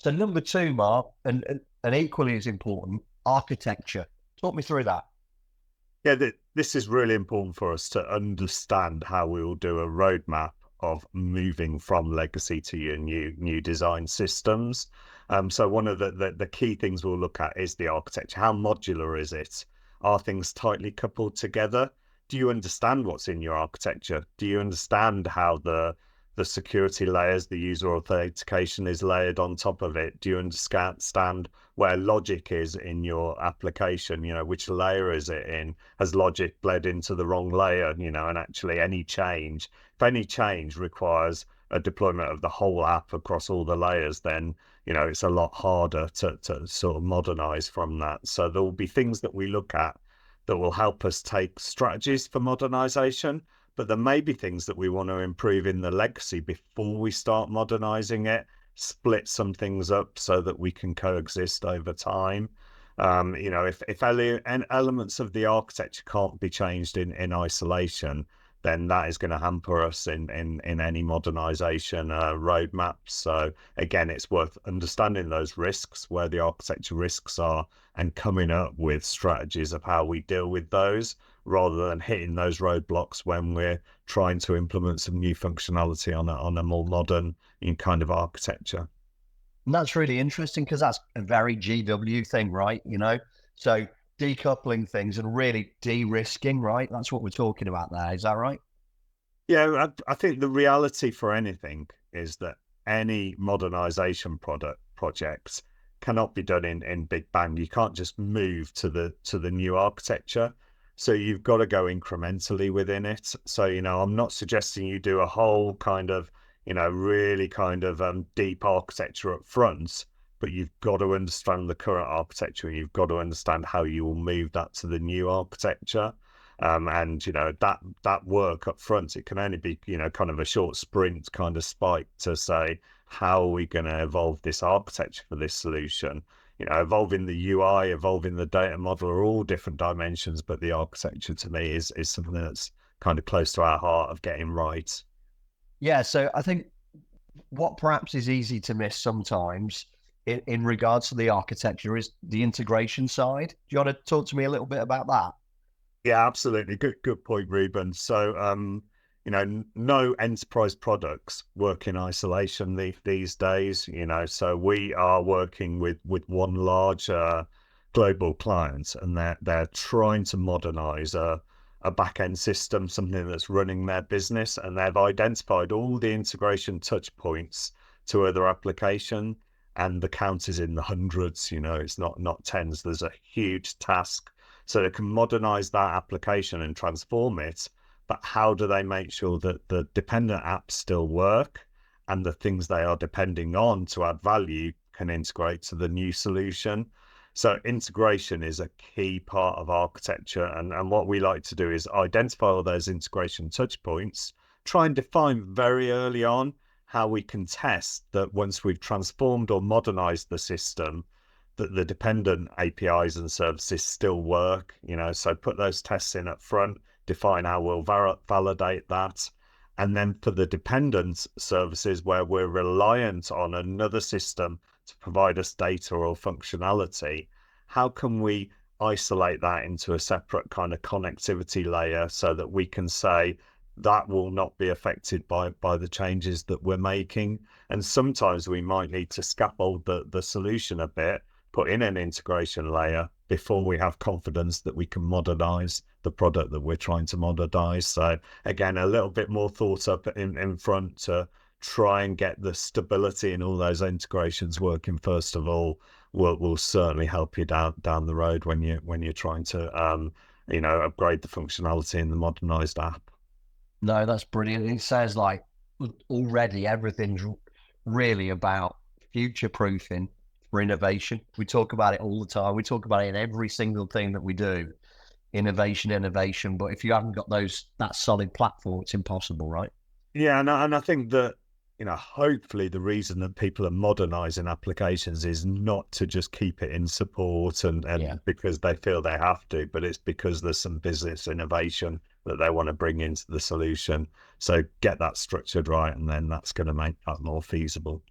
So number two, Mark, and equally as important, architecture. Talk me through that. Yeah, this is really important for us to understand how we will do a roadmap of moving from legacy to your new design systems. So one of the key things we'll look at is the architecture. How modular is it? Are things tightly coupled together? Do you understand what's in your architecture? Do you understand how the security layers, the user authentication is layered on top of it? Do you understand where logic is in your application? You know, which layer is it in? Has logic bled into the wrong layer? You know, and actually if any change requires a deployment of the whole app across all the layers, then, you know, it's a lot harder to sort of modernize from that. So there will be things that we look at that will help us take strategies for modernization, but there may be things that we want to improve in the legacy before we start modernizing it, split some things up so that we can coexist over time. You know, if elements of the architecture can't be changed in isolation, then that is going to hamper us in any modernization roadmap. So again, it's worth understanding those risks, where the architecture risks are, and coming up with strategies of how we deal with those, rather than hitting those roadblocks when we're trying to implement some new functionality on a more modern kind of architecture. And that's really interesting because that's a very GW thing, right? You know, so decoupling things and really de-risking, right? That's what we're talking about there. Is that right? Yeah, I think the reality for anything is that any modernization projects cannot be done in big bang. You can't just move to the new architecture. So you've got to go incrementally within it. So, you know, I'm not suggesting you do a whole kind of, you know, really kind of deep architecture up front, but you've got to understand the current architecture, and you've got to understand how you will move that to the new architecture. And you know, that work up front, it can only be, you know, kind of a short sprint kind of spike to say, how are we going to evolve this architecture for this solution? You know, evolving the UI, evolving the data model are all different dimensions, but the architecture to me is something that's kind of close to our heart of getting right. Yeah. So I think what perhaps is easy to miss sometimes in regards to the architecture is the integration side. Do you want to talk to me a little bit about that? Yeah, absolutely. Good point, Reuben. So, you know, no enterprise products work in isolation these days, you know, so we are working with one large global client, and they're trying to modernize a back-end system, something that's running their business, and they've identified all the integration touch points to other application, and the count is in the hundreds, you know, it's not tens. There's a huge task, so they can modernize that application and transform it. But how do they make sure that the dependent apps still work, and the things they are depending on to add value can integrate to the new solution? So integration is a key part of architecture. And what we like to do is identify all those integration touch points, try and define very early on how we can test that once we've transformed or modernized the system, that the dependent APIs and services still work, you know, so put those tests in up front, define how we'll validate that. And then for the dependent services where we're reliant on another system to provide us data or functionality, how can we isolate that into a separate kind of connectivity layer so that we can say that will not be affected by the changes that we're making? And sometimes we might need to scaffold the solution a bit, put in an integration layer before we have confidence that we can modernize the product that we're trying to modernize. So again, a little bit more thought up in front to try and get the stability in all those integrations working first of all will certainly help you down the road when you're trying to you know, upgrade the functionality in the modernized app. No, that's brilliant. It sounds like already everything's really about future proofing for innovation. We talk about it all the time. We talk about it in every single thing that we do. Innovation. But if you haven't got that solid platform, it's impossible, right? Yeah, and I think that, you know, hopefully the reason that people are modernizing applications is not to just keep it in support and Yeah. because they feel they have to, but it's because there's some business innovation that they want to bring into the solution. So get that structured right, and then that's going to make that more feasible.